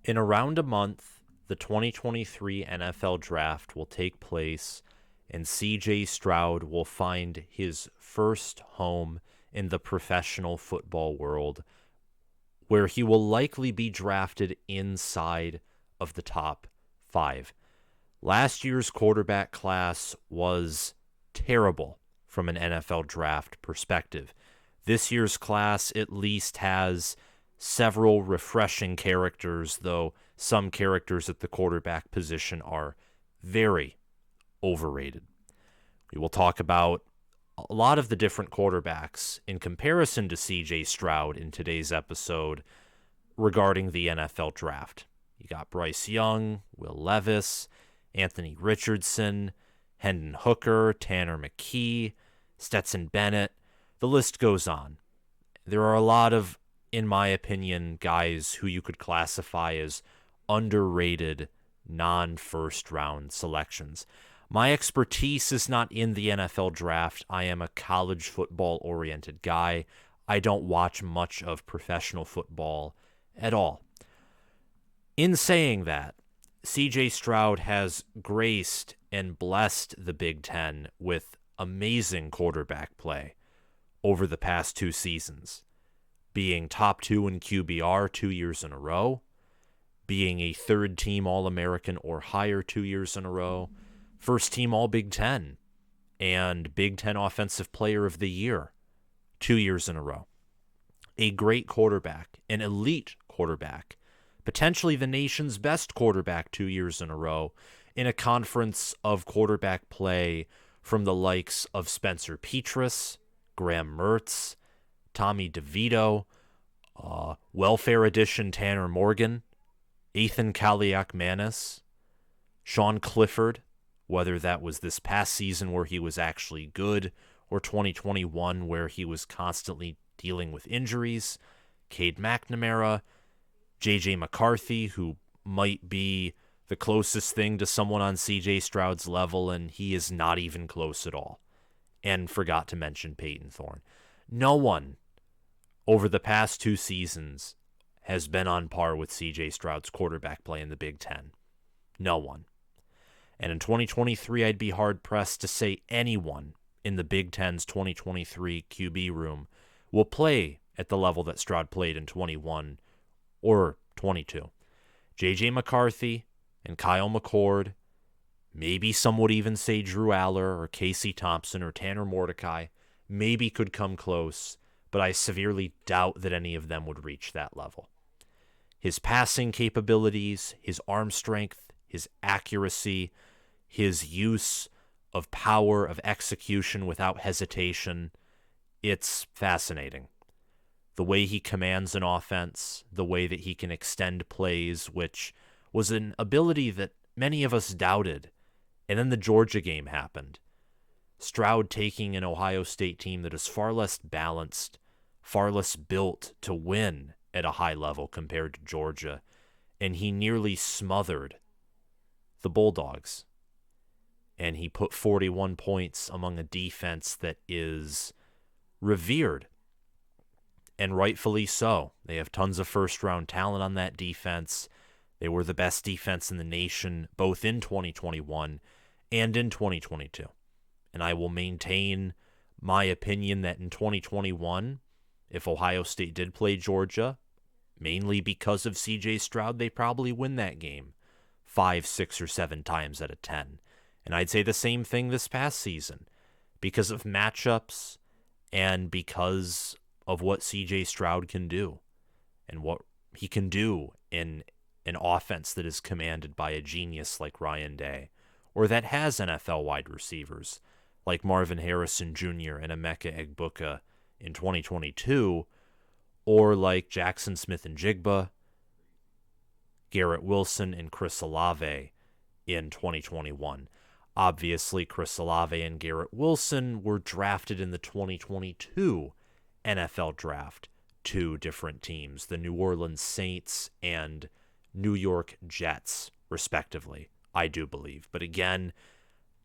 In around a month, the 2023 NFL Draft will take place, and CJ Stroud will find his first home in the professional football world, where he will likely be drafted inside of the top 5. Last year's quarterback class was terrible from an NFL draft perspective. This year's class at least has several refreshing characters, though some characters at the quarterback position are very overrated. We will talk about a lot of the different quarterbacks in comparison to CJ Stroud in today's episode regarding the NFL draft. You got Bryce Young, Will Levis, Anthony Richardson, Hendon Hooker, Tanner McKee, Stetson Bennett. The list goes on. There are a lot of, in my opinion, guys who you could classify as underrated non-first round selections. My expertise is not in the NFL draft. I am a college football-oriented guy. I don't watch much of professional football at all. In saying that, CJ Stroud has graced and blessed the Big Ten with amazing quarterback play over the past 2 seasons, being top 2 in QBR 2 years in a row, being a third-team All-American or higher 2 years in a row, first-team All-Big Ten, and Big Ten Offensive Player of the Year 2 years in a row. A great quarterback, an elite quarterback, potentially the nation's best quarterback 2 years in a row, in a conference of quarterback play from the likes of Spencer Petras, Graham Mertz, Tommy DeVito, welfare edition Tanner Morgan, Ethan Kaliakmanis, Sean Clifford, whether that was this past season where he was actually good or 2021 where he was constantly dealing with injuries, Cade McNamara, J.J. McCarthy, who might be the closest thing to someone on C.J. Stroud's level, and he is not even close at all. And forgot to mention Peyton Thorne. No one over the past 2 seasons has been on par with C.J. Stroud's quarterback play in the Big Ten. No one. And in 2023, I'd be hard-pressed to say anyone in the Big Ten's 2023 QB room will play at the level that Stroud played in 21 or 22. J.J. McCarthy and Kyle McCord, maybe some would even say Drew Aller or Casey Thompson or Tanner Mordecai, maybe could come close, but I severely doubt that any of them would reach that level. His passing capabilities, his arm strength, his accuracy, his use of power, of execution without hesitation, it's fascinating. The way he commands an offense, the way that he can extend plays, which was an ability that many of us doubted. And then the Georgia game happened. Stroud taking an Ohio State team that is far less balanced, far less built to win at a high level compared to Georgia, and he nearly smothered the Bulldogs. And he put 41 points among a defense that is revered. And rightfully so. They have tons of first-round talent on that defense. They were the best defense in the nation, both in 2021 and in 2022. And I will maintain my opinion that in 2021, if Ohio State did play Georgia, mainly because of C.J. Stroud, they probably win that game 5, 6, or 7 times out of 10. And I'd say the same thing this past season. Because of matchups and because of what C.J. Stroud can do and what he can do in an offense that is commanded by a genius like Ryan Day, or that has NFL wide receivers like Marvin Harrison Jr. and Emeka Egbuka in 2022, or like Jackson Smith and Jigba, Garrett Wilson, and Chris Olave in 2021. Obviously, Chris Olave and Garrett Wilson were drafted in the 2022 NFL draft. 2 different teams, the New Orleans Saints and New York Jets, respectively, I do believe. But again,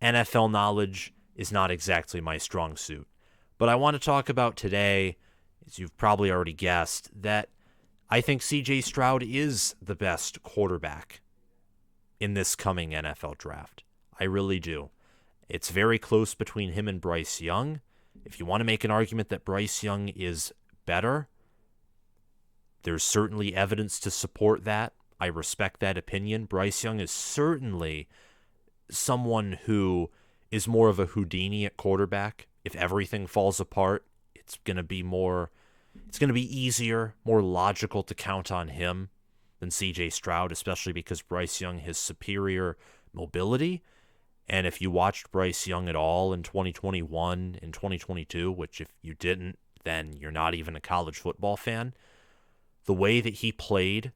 NFL knowledge is not exactly my strong suit. But I want to talk about today, as you've probably already guessed, that I think CJ Stroud is the best quarterback in this coming NFL draft. I really do. It's very close between him and Bryce Young. If you want to make an argument that Bryce Young is better, there's certainly evidence to support that. I respect that opinion. Bryce Young is certainly someone who is more of a Houdini at quarterback. If everything falls apart, it's going to be easier, more logical to count on him than CJ Stroud, especially because Bryce Young has superior mobility. And if you watched Bryce Young at all in 2021 and 2022, which if you didn't, then you're not even a college football fan, the way that he played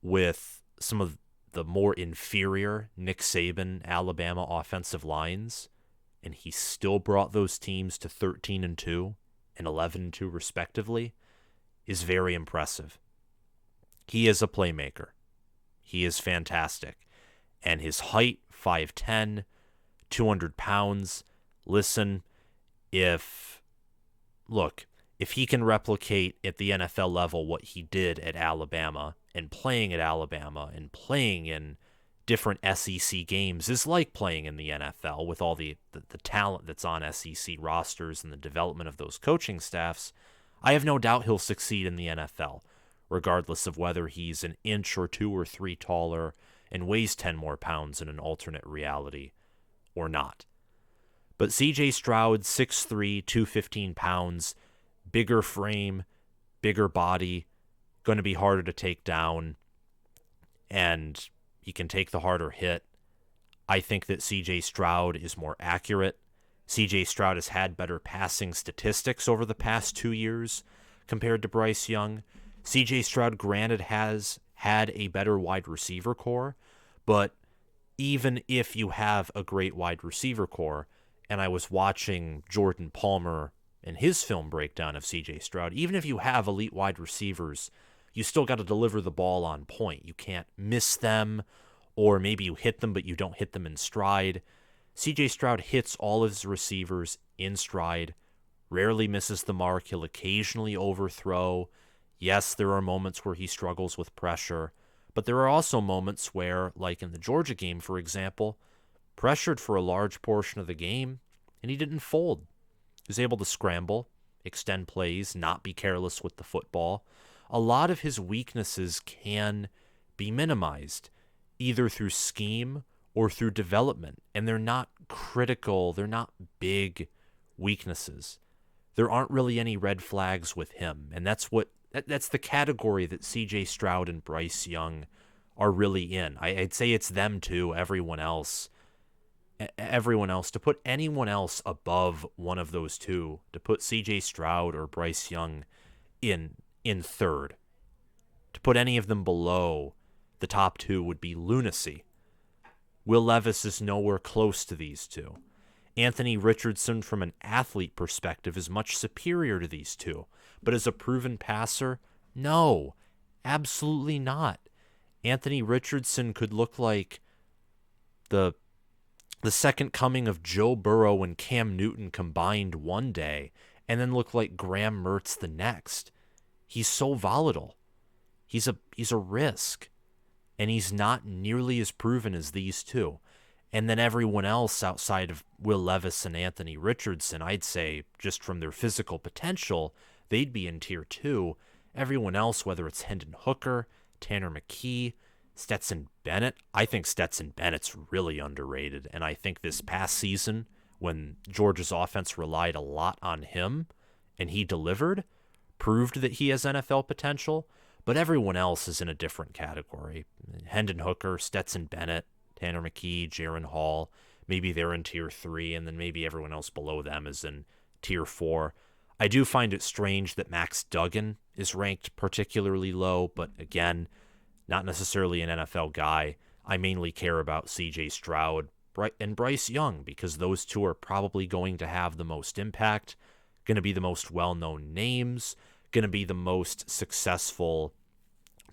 with some of the more inferior Nick Saban Alabama offensive lines, and he still brought those teams to 13-2 and 11-2 respectively, is very impressive. He is a playmaker. He is fantastic. And his height, 5'10", 200 pounds. Listen, if he can replicate at the NFL level what he did at Alabama and playing at Alabama and playing in different SEC games is like playing in the NFL with all the talent that's on SEC rosters and the development of those coaching staffs, I have no doubt he'll succeed in the NFL, regardless of whether he's an inch or 2 or 3 taller and weighs 10 more pounds in an alternate reality or not. But CJ Stroud, 6'3", 215 pounds, bigger frame, bigger body, going to be harder to take down, and he can take the harder hit. I think that CJ Stroud is more accurate. CJ Stroud has had better passing statistics over the past 2 years compared to Bryce Young. CJ Stroud, granted, has had a better wide receiver core, but even if you have a great wide receiver core, and I was watching Jordan Palmer and his film breakdown of CJ Stroud, even if you have elite wide receivers, you still got to deliver the ball on point. You can't miss them, or maybe you hit them, but you don't hit them in stride. CJ Stroud hits all of his receivers in stride, rarely misses the mark. He'll occasionally overthrow. Yes, there are moments where he struggles with pressure, but there are also moments where, like in the Georgia game, for example, pressured for a large portion of the game, and he didn't fold. He was able to scramble, extend plays, not be careless with the football. A lot of his weaknesses can be minimized, either through scheme or through development, and they're not critical, they're not big weaknesses. There aren't really any red flags with him, and that's the category that CJ Stroud and Bryce Young are really in. I'd say it's them two, everyone else. To put anyone else above one of those two, to put CJ Stroud or Bryce Young in third, to put any of them below the top two would be lunacy. Will Levis is nowhere close to these two. Anthony Richardson, from an athlete perspective, is much superior to these two. But as a proven passer, no, absolutely not. Anthony Richardson could look like the second coming of Joe Burrow and Cam Newton combined one day, and then look like Graham Mertz the next. He's so volatile. He's a risk, and he's not nearly as proven as these two. And then everyone else outside of Will Levis and Anthony Richardson, I'd say just from their physical potential, they'd be in tier 2. Everyone else, whether it's Hendon Hooker, Tanner McKee, Stetson Bennett, I think Stetson Bennett's really underrated. And I think this past season, when Georgia's offense relied a lot on him and he delivered, proved that he has NFL potential. But everyone else is in a different category. Hendon Hooker, Stetson Bennett, Tanner McKee, Jaron Hall, maybe they're in tier 3, and then maybe everyone else below them is in tier 4. I do find it strange that Max Duggan is ranked particularly low, but again, not necessarily an NFL guy. I mainly care about CJ Stroud and Bryce Young because those two are probably going to have the most impact, going to be the most well-known names, going to be the most successful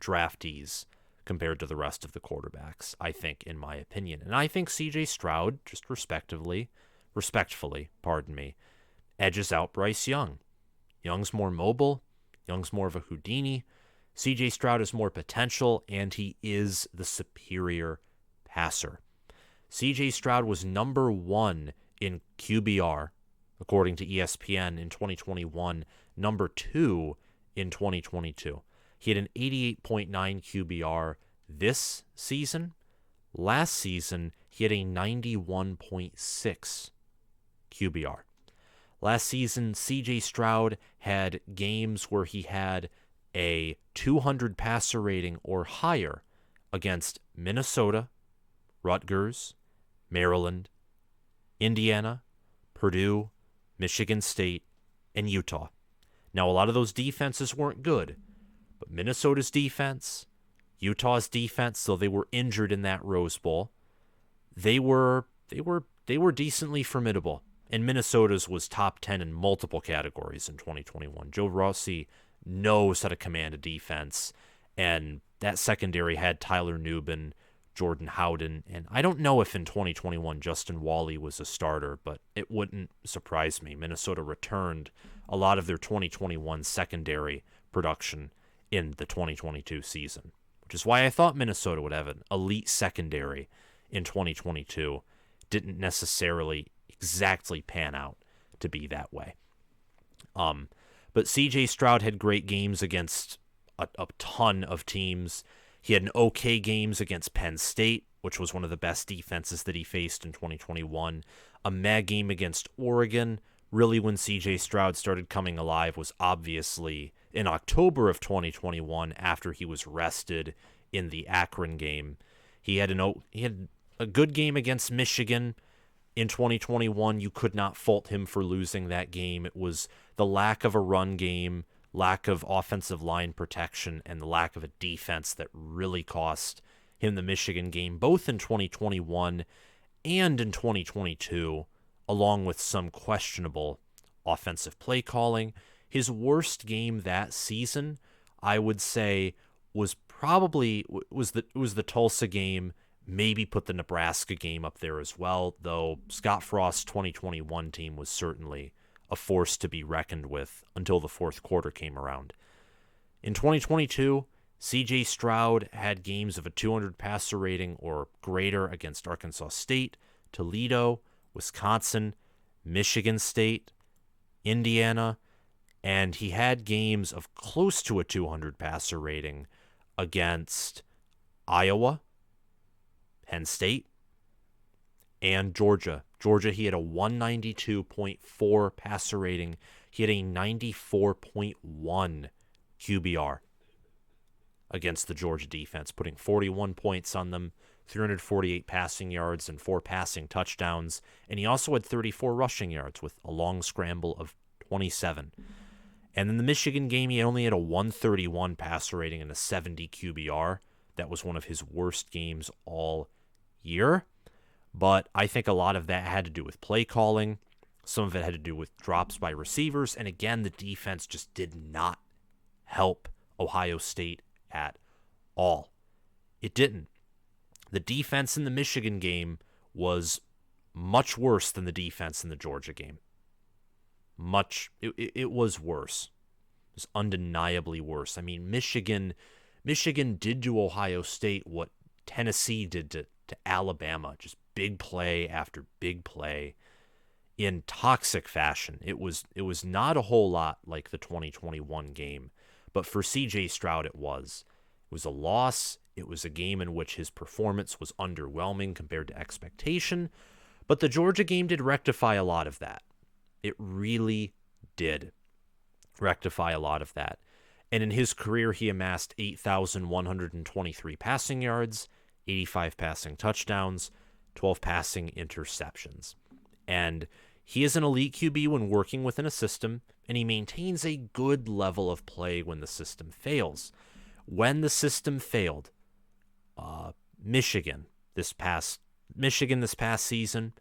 draftees compared to the rest of the quarterbacks, I think, in my opinion. And I think CJ Stroud, just respectfully, edges out Bryce Young. Young's more mobile. Young's more of a Houdini. CJ Stroud has more potential, and he is the superior passer. CJ Stroud was number 1 in QBR, according to ESPN, in 2021, number 2 in 2022. He had an 88.9 QBR this season. Last season, he had a 91.6 QBR. Last season, CJ Stroud had games where he had a 200 passer rating or higher against Minnesota, Rutgers, Maryland, Indiana, Purdue, Michigan State, and Utah. Now, a lot of those defenses weren't good, but Minnesota's defense, Utah's defense, so they were injured in that Rose Bowl, they were decently formidable. And Minnesota's was top 10 in multiple categories in 2021. Joe Rossi knows how to command a defense, and that secondary had Tyler Nubin, Jordan Howden, and I don't know if in 2021 Justin Wally was a starter, but it wouldn't surprise me. Minnesota returned a lot of their 2021 secondary production in the 2022 season, which is why I thought Minnesota would have an elite secondary in 2022. Didn't necessarily exactly pan out to be that way. But CJ Stroud had great games against a ton of teams. He had an okay games against Penn State, which was one of the best defenses that he faced in 2021. A mad game against Oregon. Really, when CJ Stroud started coming alive was obviously in October of 2021 after he was rested in the Akron game. He had a good game against Michigan. In 2021, you could not fault him for losing that game. It was the lack of a run game, lack of offensive line protection, and the lack of a defense that really cost him the Michigan game, both in 2021 and in 2022, along with some questionable offensive play calling. His worst game that season, I would say, was the Tulsa game. Maybe put the Nebraska game up there as well, though Scott Frost's 2021 team was certainly a force to be reckoned with until the fourth quarter came around. In 2022, C.J. Stroud had games of a 200 passer rating or greater against Arkansas State, Toledo, Wisconsin, Michigan State, Indiana, and he had games of close to a 200 passer rating against Iowa, Penn State, and Georgia. Georgia, he had a 192.4 passer rating. He had a 94.1 QBR against the Georgia defense, putting 41 points on them, 348 passing yards, and 4 passing touchdowns. And he also had 34 rushing yards with a long scramble of 27. And in the Michigan game, he only had a 131 passer rating and a 70 QBR. That was one of his worst games all year, but I think a lot of that had to do with play calling. Some of it had to do with drops by receivers, and again, the defense just did not help Ohio State at all. It didn't. The defense in the Michigan game was much worse than the defense in the Georgia game. It was worse. It was undeniably worse. I mean, Michigan did to Ohio State what Tennessee did to Alabama, just big play after big play in toxic fashion. It was not a whole lot like the 2021 game, but for CJ Stroud it was. It was a loss. It was a game in which his performance was underwhelming compared to expectation, but the Georgia game did rectify a lot of that. It really did rectify a lot of that. And in his career, he amassed 8,123 passing yards, 85 passing touchdowns, 12 passing interceptions. And he is an elite QB when working within a system, and he maintains a good level of play when the system fails. When the system failed, Michigan this past season,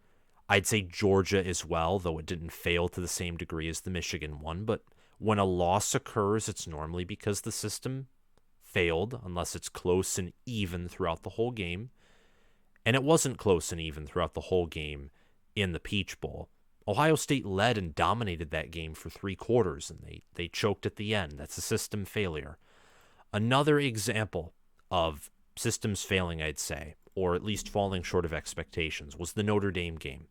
I'd say Georgia as well, though it didn't fail to the same degree as the Michigan one, but when a loss occurs, it's normally because the system failed, unless it's close and even throughout the whole game. And it wasn't close and even throughout the whole game in the Peach Bowl. Ohio State led and dominated that game for 3 quarters, and they choked at the end. That's a system failure. Another example of systems failing, I'd say, or at least falling short of expectations, was the Notre Dame game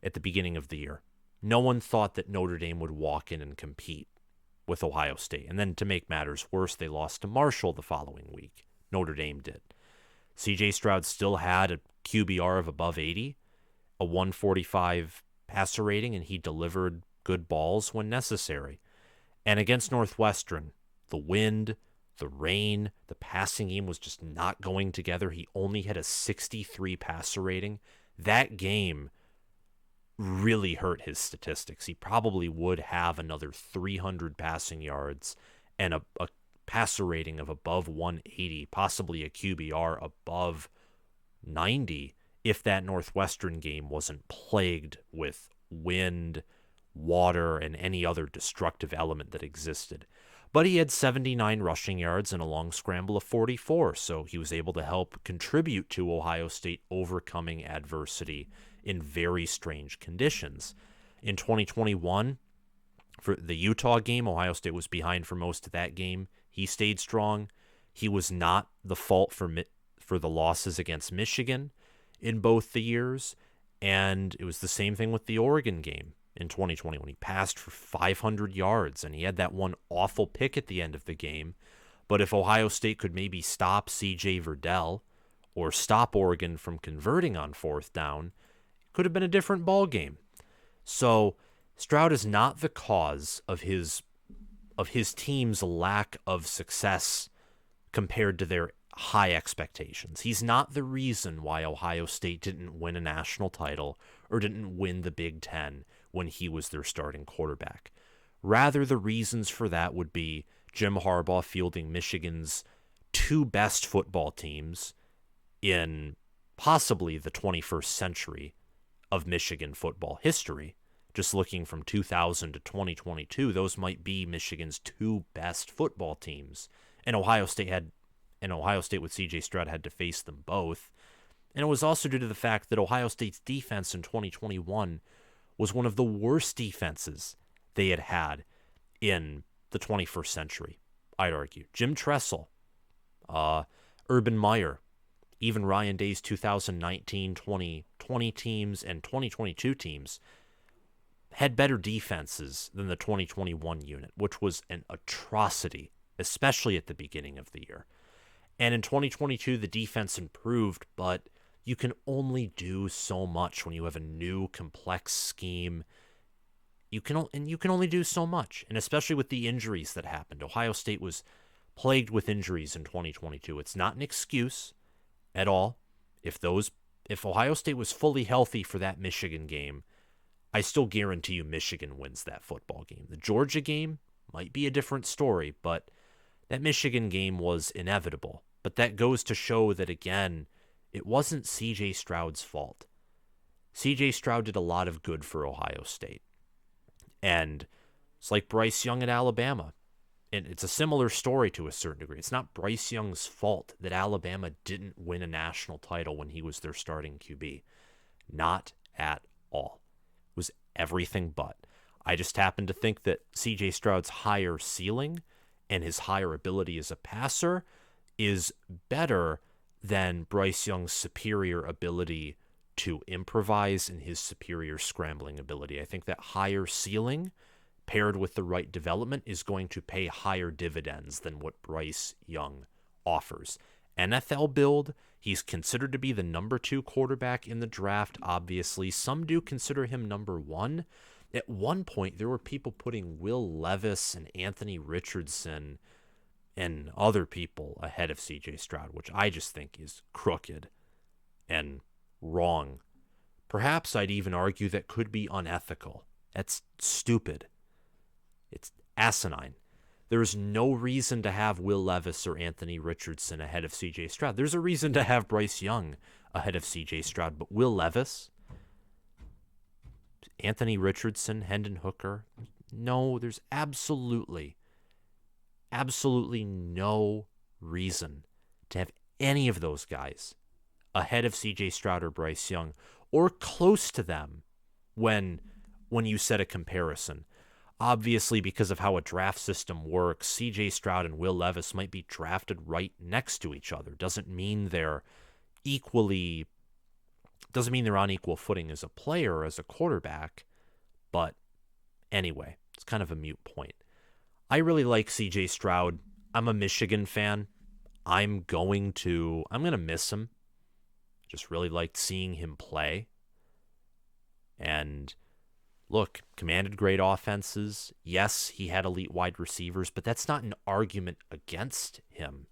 at the beginning of the year. No one thought that Notre Dame would walk in and compete with Ohio State. And then to make matters worse, they lost to Marshall the following week. Notre Dame did. CJ Stroud still had a QBR of above 80, a 145 passer rating, and he delivered good balls when necessary. And against Northwestern, the wind, the rain, the passing game was just not going together. He only had a 63 passer rating. That game really hurt his statistics. He probably would have another 300 passing yards and a passer rating of above 180, possibly a QBR above 90, if that Northwestern game wasn't plagued with wind, water, and any other destructive element that existed. But he had 79 rushing yards and a long scramble of 44, so he was able to help contribute to Ohio State overcoming adversity in very strange conditions. In 2021, for the Utah game, Ohio State was behind for most of that game. He stayed strong. He was not the fault for the losses against Michigan in both the years, and it was the same thing with the Oregon game in 2020 when he passed for 500 yards, and he had that one awful pick at the end of the game. But if Ohio State could maybe stop C.J. Verdell or stop Oregon from converting on fourth down, it could have been a different ball game. So Stroud is not the cause of his team's lack of success compared to their high expectations. He's not the reason why Ohio State didn't win a national title or didn't win the Big Ten when he was their starting quarterback. Rather, the reasons for that would be Jim Harbaugh fielding Michigan's two best football teams in possibly the 21st century of Michigan football history. Just looking from 2000 to 2022, those might be Michigan's two best football teams. And Ohio State with C.J. Stroud had to face them both. And it was also due to the fact that Ohio State's defense in 2021 was one of the worst defenses they had had in the 21st century, I'd argue. Jim Tressel, Urban Meyer, even Ryan Day's 2019-2020 teams and 2022 teams had better defenses than the 2021 unit, which was an atrocity, especially at the beginning of the year. And in 2022, the defense improved, but you can only do so much when you have a new complex scheme. You can only do so much, and especially with the injuries that happened. Ohio State was plagued with injuries in 2022. It's not an excuse at all. If Ohio State was fully healthy for that Michigan game, I still guarantee you Michigan wins that football game. The Georgia game might be a different story, but that Michigan game was inevitable. But that goes to show that, again, it wasn't C.J. Stroud's fault. C.J. Stroud did a lot of good for Ohio State. And it's like Bryce Young at Alabama. And it's a similar story to a certain degree. It's not Bryce Young's fault that Alabama didn't win a national title when he was their starting QB. Not at all. It was everything but. I just happen to think that C.J. Stroud's higher ceiling and his higher ability as a passer is better than Bryce Young's superior ability to improvise and his superior scrambling ability. I think that higher ceiling paired with the right development is going to pay higher dividends than what Bryce Young offers. NFL build, he's considered to be the number 2 quarterback in the draft, obviously. Some do consider him number 1. At one point, there were people putting Will Levis and Anthony Richardson and other people ahead of C.J. Stroud, which I just think is crooked and wrong. Perhaps I'd even argue that could be unethical. That's stupid. It's asinine. There's no reason to have Will Levis or Anthony Richardson ahead of C.J. Stroud. There's a reason to have Bryce Young ahead of C.J. Stroud, but Will Levis, Anthony Richardson, Hendon Hooker, no, there's absolutely no reason to have any of those guys ahead of C.J. Stroud or Bryce Young or close to them when you set a comparison. Obviously, because of how a draft system works, CJ Stroud and Will Levis might be drafted right next to each other. Doesn't mean they're on equal footing as a player or as a quarterback. But anyway, it's kind of a moot point. I really like CJ Stroud. I'm a Michigan fan. I'm going to miss him. Just really liked seeing him play. And look, commanded great offenses. Yes, he had elite wide receivers, but that's not an argument against him.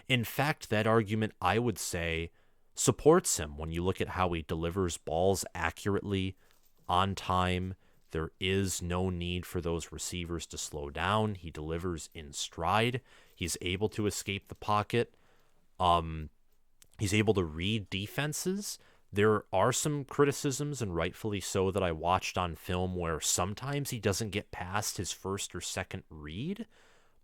In fact, that argument, I would say, supports him when you look at how he delivers balls accurately, on time. There is no need for those receivers to slow down. He delivers in stride. He's able to escape the pocket. He's able to read defenses. There are some criticisms, and rightfully so, that I watched on film where sometimes he doesn't get past his first or second read.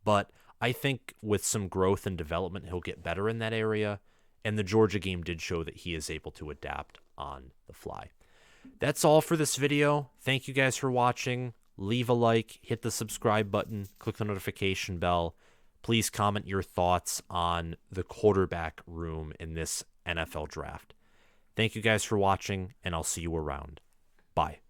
But I think with some growth and development, he'll get better in that area. And the Georgia game did show that he is able to adapt on the fly. That's all for this video. Thank you guys for watching. Leave a like, hit the subscribe button, click the notification bell. Please comment your thoughts on the quarterback room in this NFL draft. Thank you guys for watching, and I'll see you around. Bye.